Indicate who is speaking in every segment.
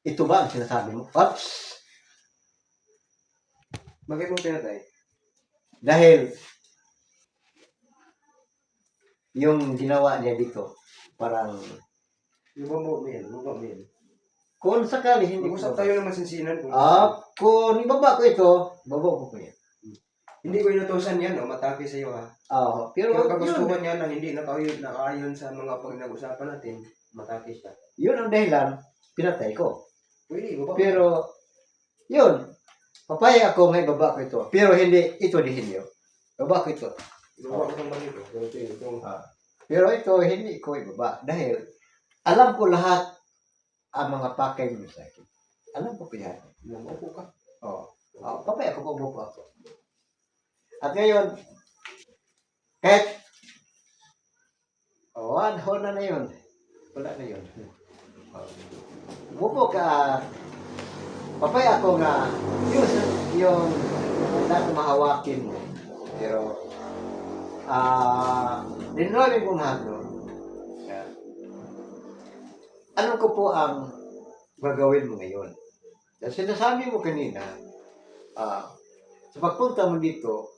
Speaker 1: ito ba ang sinasabi mo? Oops!
Speaker 2: Bakit mo pinatay?
Speaker 1: Dahil yung ginawa niya dito, parang
Speaker 2: Lumamin.
Speaker 1: kung sakali hindi
Speaker 2: Mag-usap tayo ng masinsinan.
Speaker 1: kung ibaba ko ito, baba ko yan.
Speaker 2: Hindi ko inutusan yan, matake sa iyo ha.
Speaker 1: Pero
Speaker 2: Pero kagustuhan niya na hindi nakaayon sa mga pinag-usapan natin, matake siya.
Speaker 1: yun ang dahilan, pinatay ko.
Speaker 2: Pwede, baba.
Speaker 1: Pero, yun, papayag ako may baba ko ito. Pero hindi, ito hindi. Baba ko ito.
Speaker 2: Baba ko itong balik ko.
Speaker 1: Pero ito, hindi ko ibaba. Dahil, alam ko lahat ang mga pakay mo sa akin. Alam ko pa yan.
Speaker 2: Namaupo ka.
Speaker 1: Papayag ko, bubuko ako. At ngayon, kahit, wala na yun. Wala na yun. Bubuko ka, papayag ko nga, yung lahat mahawakin mo. Pero, dinrawin ko lahat doon. Alam ko po ang gagawin mo ngayon. Dahil sinasabi mo kanina, sa pagpunta mo dito,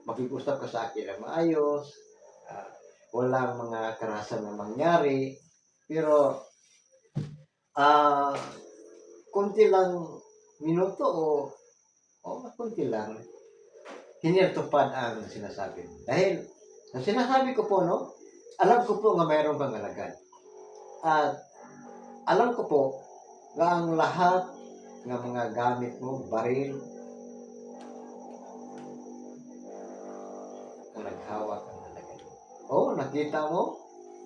Speaker 1: makikustap ka sa akin na maayos, walang mga karahasan na mangyari, pero kunti lang minuto mas kunti lang, hindi natupad ang sinasabi mo. Dahil, ang sinasabi ko po, no, alam ko po nga mayroon kang alagad. At alam ko po na ang lahat ng mga gamit mo, baril, ang naghawak ang alagad mo. Nakita mo?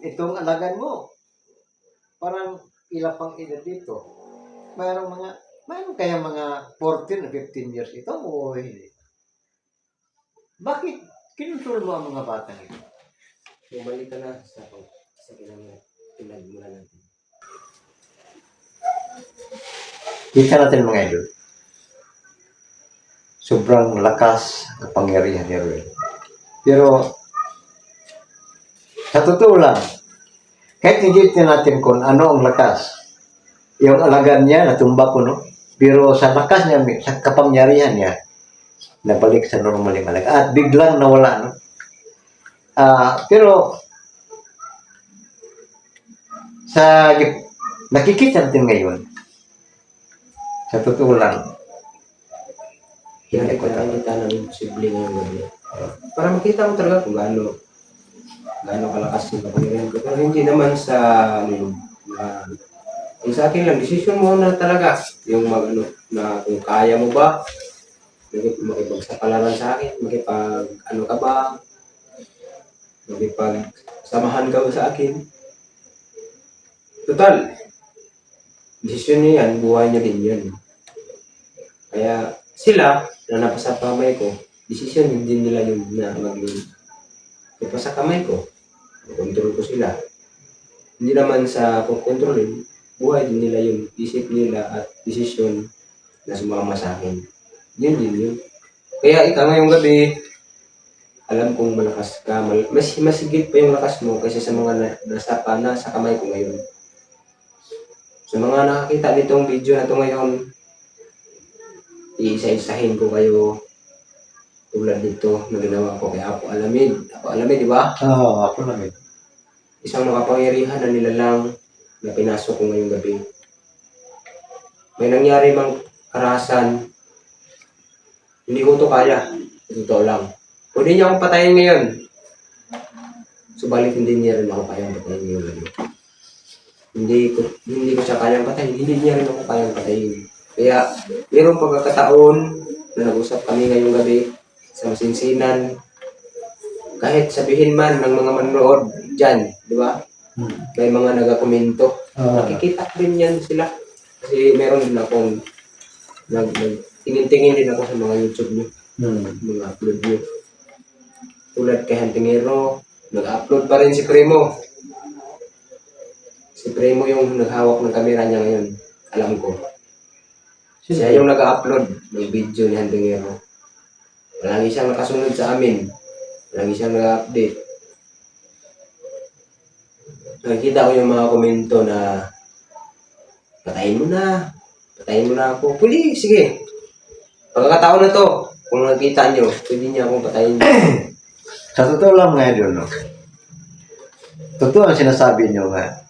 Speaker 1: Itong alagad mo. Parang ilang pang edad dito. Mayroon kaya mga 14 na 15 years ito o hindi? Bakit kinontrol mo ang mga batang ito?
Speaker 2: Bumalik ka na sa pinagmula natin.
Speaker 1: Kita natin mga idol. Sobrang lakas kapangyarihan ni Ruel. Pero, sa totoo lang, kahit higit natin kung ano ang lakas, yung alagad niya, natumba ko, no? Pero sa lakas niya, sa kapangyarihan niya, nabalik sa normal yung alagad. At biglang nawala, no? Pero, nakikita natin ngayon, sa totoo lang,
Speaker 2: Hindi kita ng posible ngayong gabi. Para makita mo talaga kung gaano kalakas yung kapangyarihan ko. Pero hindi naman sa yung sa akin lang, decision mo na talaga. Yung na kung kaya mo ba, makipagsapalaran sa akin, ka ba, makipagsamahan ka ba sa akin. Total, decision niyo yan, buhay niyo din yan. Kaya sila, na napasa kamay ko, decision din nila yung na napasa kamay ko, kontrol ko sila. Hindi naman sa kontrolin, buhay din nila yung isip nila at decision na sumama sa akin. Yun. Kaya ikaw ngayong gabi, alam kong malakas ka, mas higit pa yung lakas mo kaysa sa mga nasa kamay ko ngayon. Sa mga nakakita nitong video na ito ngayon, iisa-isahin ko kayo tulad dito na ginawa ko kay Apo Alamid. Apo Alamid, di ba?
Speaker 1: Apo Alamid.
Speaker 2: Isang makapangyarihan na nilalang na pinasok ko ngayong gabi. May nangyari mang karahasan, hindi ko ito kaya. Totoo lang. Pwede niya akong patayin ngayon. Subalit hindi niya rin ako kayang patayin ngayon gabi. Hindi ko siya kayang patayin. Hindi niya rin ako kayang patayin. Kaya, mayroong pagkakataon na nag-usap kami ngayong gabi sa masinsinan. Kahit sabihin man ng mga manonood dyan, di ba? May mga nagakomento. Nakikita din yan sila. Kasi meron din akong tingin-tingin din ako sa mga YouTube nyo. Mga upload nyo. Tulad kay Hantingero, nag-upload pa rin si Primo. Si Primo yung naghawak ng camera niya ngayon. Alam ko. Siya yung nag-upload ng video ni Hantingero. Palagi siyang nakasunod sa amin. Palagi siyang nag-update. Nakikita ko yung mga komento na patayin mo na, patayin mo na ako. Pwede, sige. Pagkakataon na to, kung nakita nyo, pwede niya akong patayin.
Speaker 1: Sa totoo lang mga idol, no? Totoo ang sinasabi niyo nga,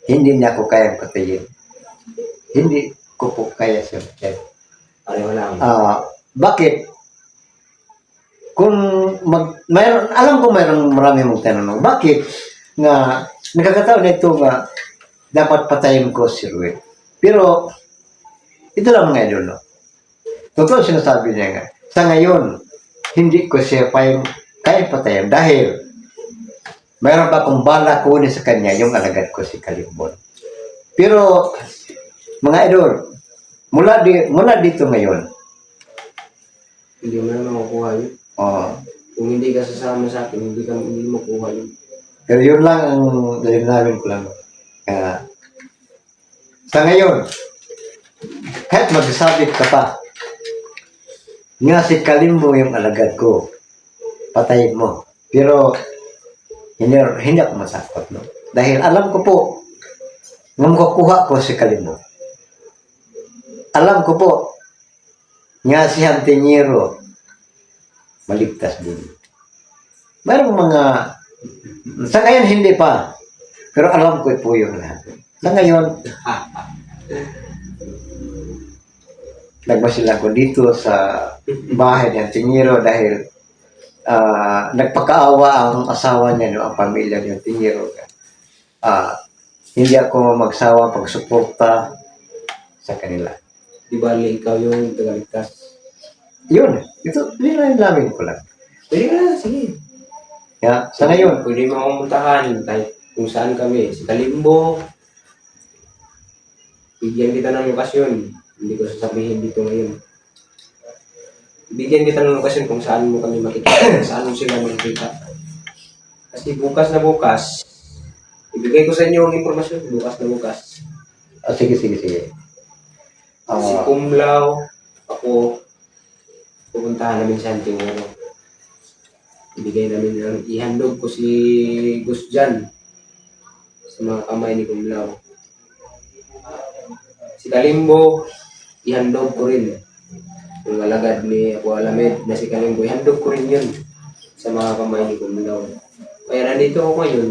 Speaker 1: hindi niya ako kayang patayin. Hindi ko po kaya siya patayin.
Speaker 2: Pareho lang.
Speaker 1: Bakit? Kung mayroon, alam ko mayroong marami mong tanong, bakit nga nakakataon na ito nga dapat patayin ko si Ruel? Pero ito lang mga idol, no? Totoo sinasabi niya nga, sa ngayon, hindi ko siya kaya patayin dahil mayroon pa akong bala kunin sa kanya yung alagad ko si Kalimbon. Pero mga idol, mula dito ngayon,
Speaker 2: Hindi mo na makukuha yun. Kung hindi ka sasama sa akin, hindi mo makuha yun.
Speaker 1: pero yun lang ang namin ko lang. Sa ngayon, kahit magsasabi ka pa, nga si Kalimbo yung alagad ko, patayin mo. Pero, hindi ako masakot, no? Dahil alam ko po, nga makukuha ko si Kalimbo. Alam ko po, nga si Antiñero, maligtas din. Mayroong mga, sa ngayon hindi pa, pero alam ko po yung lahat. Sa ngayon, nagmasila ko dito sa bahay ni Antiñero dahil nagpakaawa ang asawa niya, no, ang pamilya ni Antiñero. Hindi ako magsawang pagsuporta sa kanila.
Speaker 2: Di ba, ikaw yung tagaligtas?
Speaker 1: Yun, nilamin ko lang.
Speaker 2: Pwede ka na, sige.
Speaker 1: Kaya, sa ngayon,
Speaker 2: Pwede mo akong muntahan kahit kung saan kami. Si Kalimbo, bigyan kita ng lokasyon. Hindi ko sasabihin dito ngayon. Bigyan kita ng lokasyon kung saan mo kami makikita. Saan mo sila makikita. Kasi bukas na bukas, ibigay ko sa inyo ang impormasyon. Bukas na bukas.
Speaker 1: sige.
Speaker 2: Si Kumlaw, ako, pupuntahan namin sa Antiñero. Ibigay namin ang ihandog ko si Gus dyan sa mga kamay ni Kumlaw. Si Kalimbo, ihandog ko rin. Yung alagad ni Apo Alamed na si Kalimbo, ihandog ko rin yun sa mga kamay ni Kumlaw. Kaya nandito ako ngayon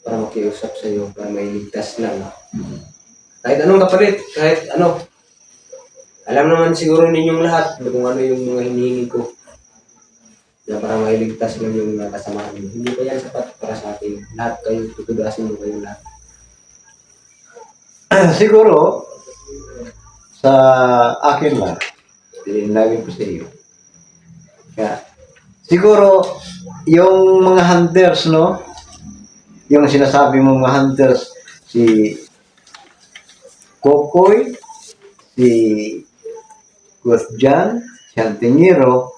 Speaker 2: para makiusap sa iyo, para may ligtas lang. Kahit anong kapalit, kahit ano. Alam naman siguro ninyong lahat kung ano yung mga hinihingi ko. Na para mailigtas lang yung kasamahan mo. Hindi pa yan sapat para sa atin. Lahat kayo, tutugasin mo kayo lahat.
Speaker 1: siguro, sa akin lang, linawin ko sa iyo. Kaya, siguro, yung mga hunters, no? Yung sinasabi mong mga hunters, si Kokoy, si Gusjan, si Antiñero,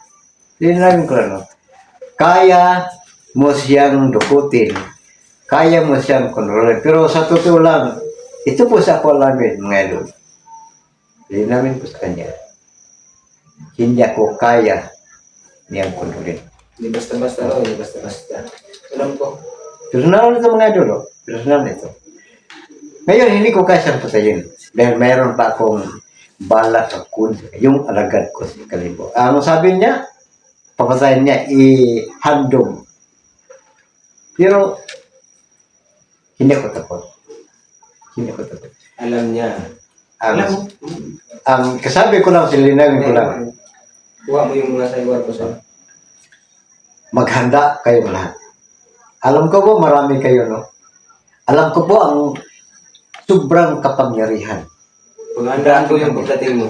Speaker 1: linawin ko lang, no? Kaya mo siyang dukutin, kaya mo siyang kontrolin. Pero sa totoo lang, ito po sa ako alamin, mga idol. Linawin ko sa kanya, hindi ako kaya niyang kontrolin.
Speaker 2: Hindi basta-basta lang, hindi basta-basta. Alam ko.
Speaker 1: Personal nito mga idol, no? Personal nito. Ngayon, hindi ko kaya siyang patayin. Dahil mayroon pa akong balak sa kun, yung alagad ko si Kalimbo. Ano sabi niya? Papatayin niya, i-handog. Pero, hindi ako takot.
Speaker 2: Alam niya.
Speaker 1: Ang, ang kasabi ko lang, silinawin ko lang,
Speaker 2: Kuha mo yung mga saywar ko sa
Speaker 1: maghanda kayo lahat. Alam ko po, marami kayo, no? Alam ko po ang sobrang kapangyarihan.
Speaker 2: paghandaan ko yung pagdating mo.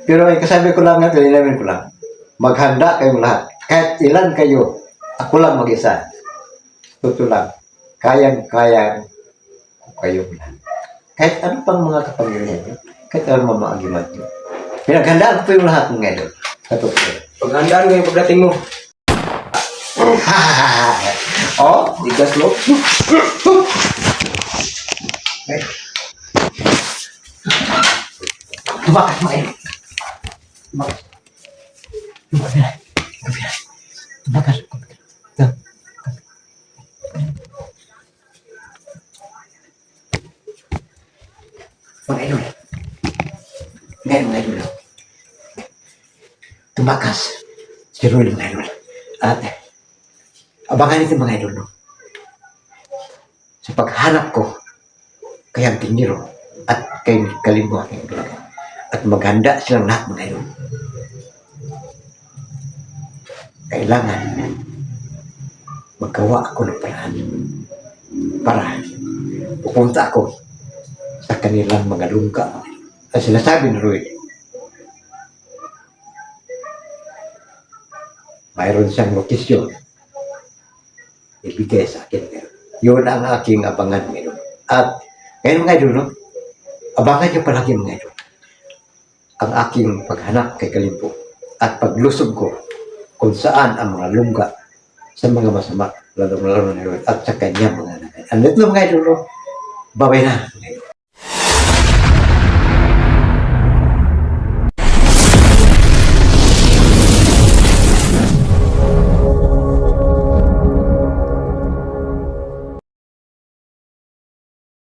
Speaker 1: Pero ay kasabi ko lang at linawin ko lang, maghanda kayong lahat. Kahit ilan kayo, ako lang mag-isa. Totoo lang, kayang-kayang kayong lahat. Kahit ano pang mga kapangyarihan nyo, kahit ano mga agimat nyo. Pinaghandaan ko po yung lahat ng ngayon. Sa totoo.
Speaker 2: Paghandaan ko yung pagdating mo.
Speaker 1: Oh,
Speaker 2: Igas mo.
Speaker 1: tumakas mo kayo. Tumakas. Si Ruel mga idol. At abangan ito mga idol, no? Sa paghanap ko kay Antiniro at kay Kalimbo aking dalaga. At maghanda silang lahat mga idol. Kailangan maggawa ako ng paraan para pupunta ako sa kanilang mga lungga. Ang sinasabi ni Ruel, mayroon siyang lokasyon ibigay sa akin. Yun ang aking abangan ngayon. At ngayon mga idol, no? Abangan niyo palagi mga idol ang aking paghanap kay Kalimpo at paglusog ko kung saan ang mga lungga sa mga masama, lalo na at sa kanya mga nanay. Ano ito mga idol, no? Babay na.